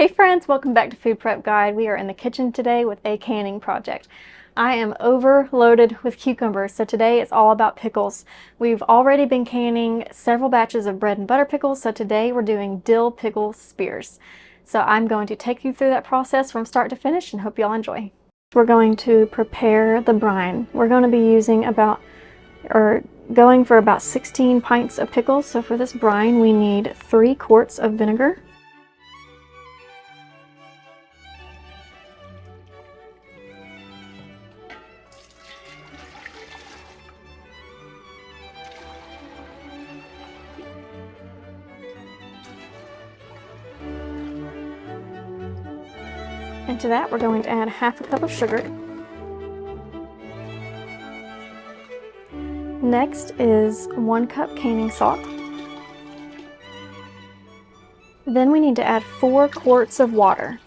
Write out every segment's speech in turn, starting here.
Hey friends, welcome back to Food Prep Guide. We are in the kitchen today with a canning project. I am overloaded with cucumbers, so today it's all about pickles. We've already been canning several batches of bread and butter pickles, so today we're doing dill pickle spears. So I'm going to take you through that process from start to finish and hope y'all enjoy. We're going to prepare the brine. We're going to be using going for about 16 pints of pickles. So for this brine, we need 3 quarts of vinegar, and to that we're going to add half a cup of sugar. Next is 1 cup canning salt. Then we need to add 4 quarts of water.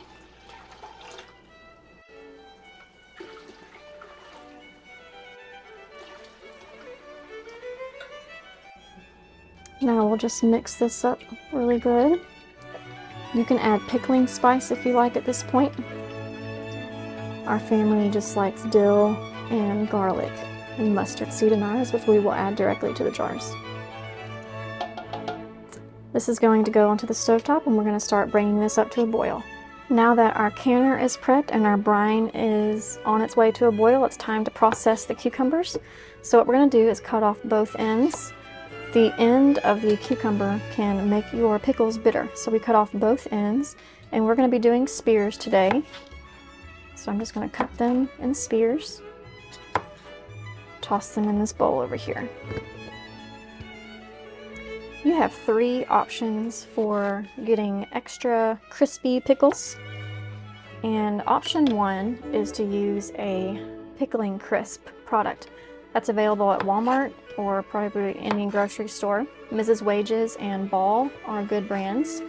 Now we'll just mix this up really good. You can add pickling spice if you like at this point. Our family just likes dill and garlic and mustard seed in ours, which we will add directly to the jars. This is going to go onto the stovetop and we're going to start bringing this up to a boil. Now that our canner is prepped and our brine is on its way to a boil, it's time to process the cucumbers. So what we're going to do is cut off both ends. The end of the cucumber can make your pickles bitter, so we cut off both ends, and we're going to be doing spears today. So I'm just going to cut them in spears, toss them in this bowl over here. You have 3 options for getting extra crispy pickles, and option 1 is to use a pickling crisp product. That's available at Walmart or probably any grocery store. Mrs. Wages and Ball are good brands,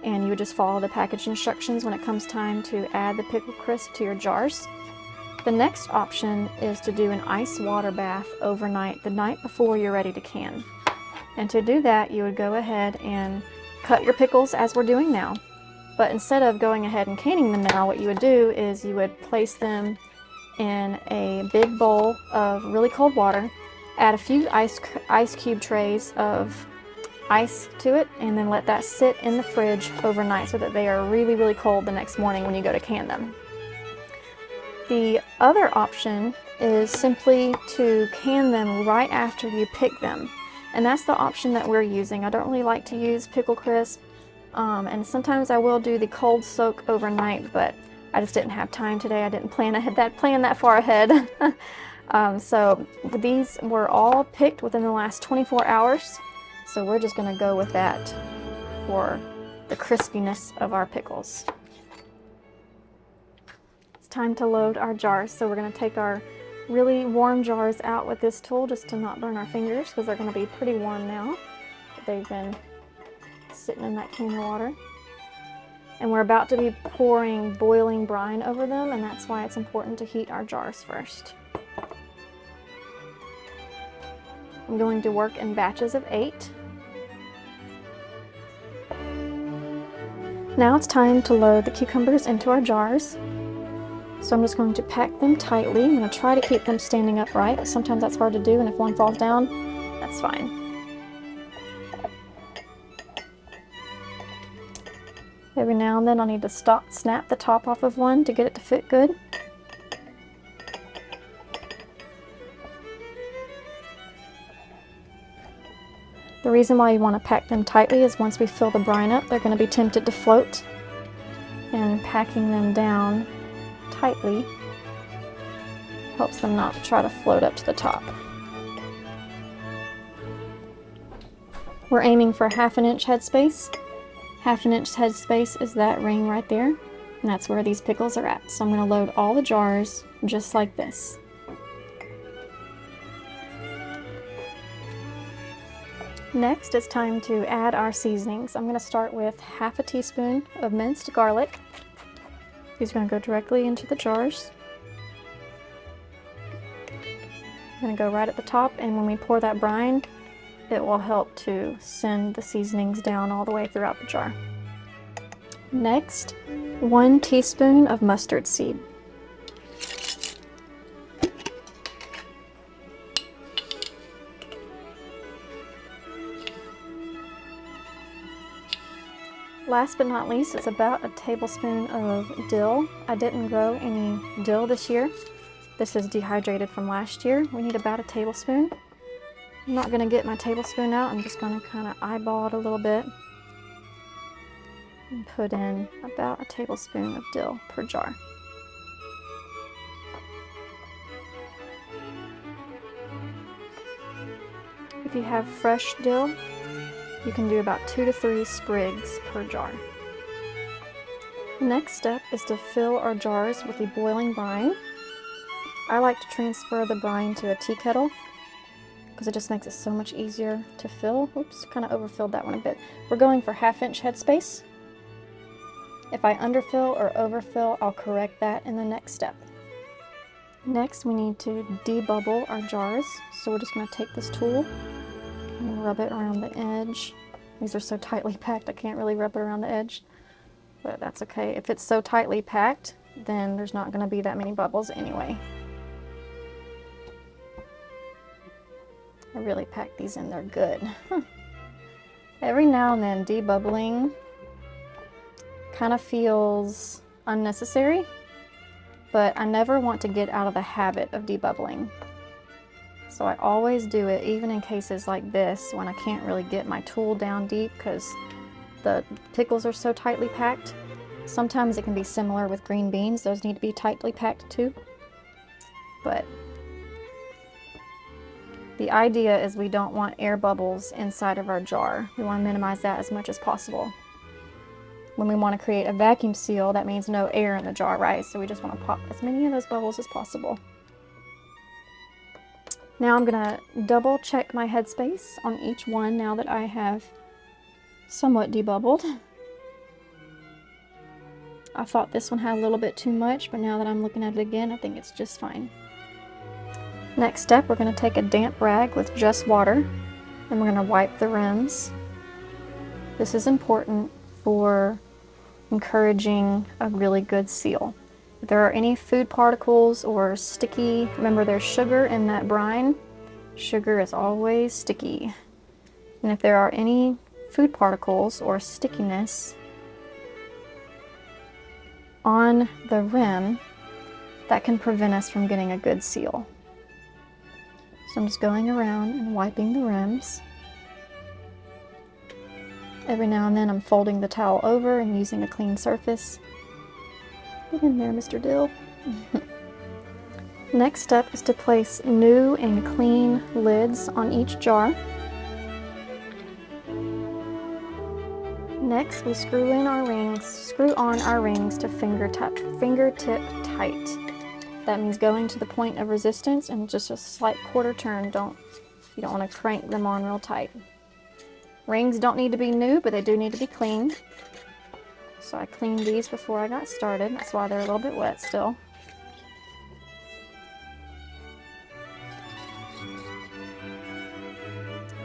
and you would just follow the package instructions when it comes time to add the pickle crisp to your jars. The next option is to do an ice water bath overnight, the night before you're ready to can. And to do that, you would go ahead and cut your pickles as we're doing now. But instead of going ahead and canning them now, what you would do is you would place them in a big bowl of really cold water, add a few ice cube trays of ice to it, and then let that sit in the fridge overnight so that they are really, really cold the next morning when you go to can them. The other option is simply to can them right after you pick them, and that's the option that we're using. I don't really like to use pickle crisp, and sometimes I will do the cold soak overnight, but I just didn't have time today. I didn't plan that far ahead. So these were all picked within the last 24 hours. So we're just going to go with that for the crispiness of our pickles. It's time to load our jars. So we're going to take our really warm jars out with this tool just to not burn our fingers, because they're going to be pretty warm now. They've been sitting in that can of water. And we're about to be pouring boiling brine over them, and that's why it's important to heat our jars first. I'm going to work in batches of 8. Now it's time to load the cucumbers into our jars. So I'm just going to pack them tightly. I'm going to try to keep them standing upright. Sometimes that's hard to do, and if one falls down, that's fine. Every now and then I'll need to snap the top off of one to get it to fit good. The reason why you want to pack them tightly is once we fill the brine up, they're going to be tempted to float, and packing them down tightly helps them not try to float up to the top. We're aiming for 1/2 inch headspace. 1/2 inch headspace is that ring right there, and that's where these pickles are at. So I'm going to load all the jars just like this. Next, it's time to add our seasonings. I'm going to start with 1/2 teaspoon of minced garlic. These are going to go directly into the jars. I'm going to go right at the top, and when we pour that brine, it will help to send the seasonings down all the way throughout the jar. Next, 1 teaspoon of mustard seed. Last but not least is about a tablespoon of dill. I didn't grow any dill this year. This is dehydrated from last year. We need about a tablespoon. I'm not going to get my tablespoon out. I'm just going to kind of eyeball it a little bit and put in about a tablespoon of dill per jar. If you have fresh dill, you can do about 2 to 3 sprigs per jar. The next step is to fill our jars with the boiling brine. I like to transfer the brine to a tea kettle because it just makes it so much easier to fill. Oops, kind of overfilled that one a bit. We're going for 1/2 inch headspace. If I underfill or overfill, I'll correct that in the next step. Next, we need to debubble our jars. So we're just going to take this tool and rub it around the edge. These are so tightly packed, I can't really rub it around the edge, but that's okay. If it's so tightly packed, then there's not going to be that many bubbles anyway. I really packed these in, they're good. Every now and then, debubbling kind of feels unnecessary, but I never want to get out of the habit of debubbling. So I always do it, even in cases like this when I can't really get my tool down deep because the pickles are so tightly packed. Sometimes it can be similar with green beans. Those need to be tightly packed too. But the idea is we don't want air bubbles inside of our jar. We want to minimize that as much as possible. When we want to create a vacuum seal, that means no air in the jar, right? So we just want to pop as many of those bubbles as possible. Now I'm going to double check my headspace on each one now that I have somewhat debubbled. I thought this one had a little bit too much, but now that I'm looking at it again, I think it's just fine. Next step, we're going to take a damp rag with just water, and we're going to wipe the rims. This is important for encouraging a really good seal. If there are any food particles or sticky, remember there's sugar in that brine. Sugar is always sticky. And if there are any food particles or stickiness on the rim, that can prevent us from getting a good seal. So I'm just going around and wiping the rims. Every now and then I'm folding the towel over and using a clean surface. Get in there, Mr. Dill. Next step is to place new and clean lids on each jar. Next, we screw on our rings to fingertip tight. That means going to the point of resistance and just a slight quarter turn. You don't want to crank them on real tight. Rings don't need to be new, but they do need to be clean. So I cleaned these before I got started. That's why they're a little bit wet still.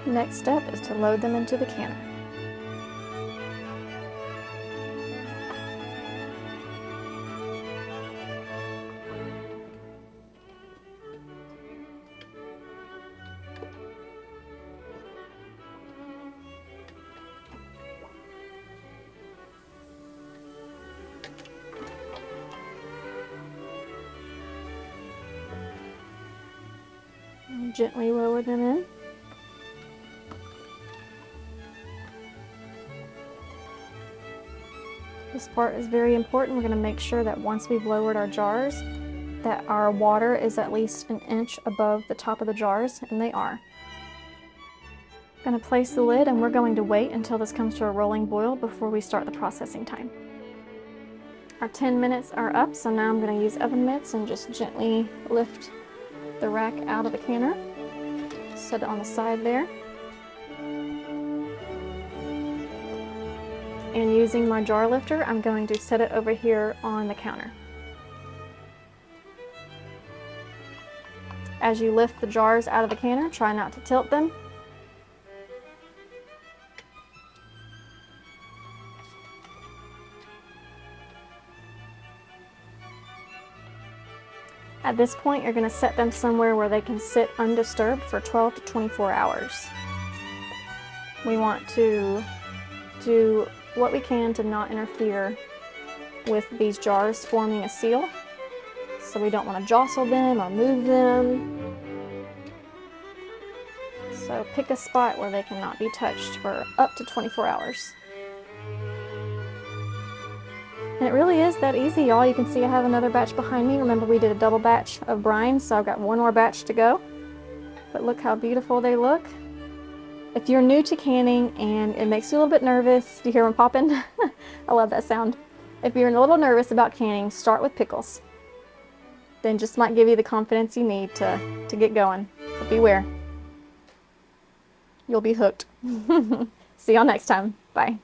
Next step is to load them into the canner. Gently lower them in. This part is very important. We're going to make sure that once we've lowered our jars, that our water is at least 1 inch above the top of the jars, and they are. I'm going to place the lid, and we're going to wait until this comes to a rolling boil before we start the processing time. Our 10 minutes are up, so now I'm going to use oven mitts and just gently lift the rack out of the canner. Set it on the side there. And using my jar lifter, I'm going to set it over here on the counter. As you lift the jars out of the canner, try not to tilt them. At this point, you're going to set them somewhere where they can sit undisturbed for 12 to 24 hours. We want to do what we can to not interfere with these jars forming a seal. So we don't want to jostle them or move them. So pick a spot where they cannot be touched for up to 24 hours. And it really is that easy, y'all. You can see I have another batch behind me. Remember, we did a double batch of brine, so I've got one more batch to go. But look how beautiful they look. If you're new to canning and it makes you a little bit nervous, do you hear them popping? I love that sound. If you're a little nervous about canning, start with pickles. Then just might give you the confidence you need to get going. But beware. You'll be hooked. See y'all next time. Bye.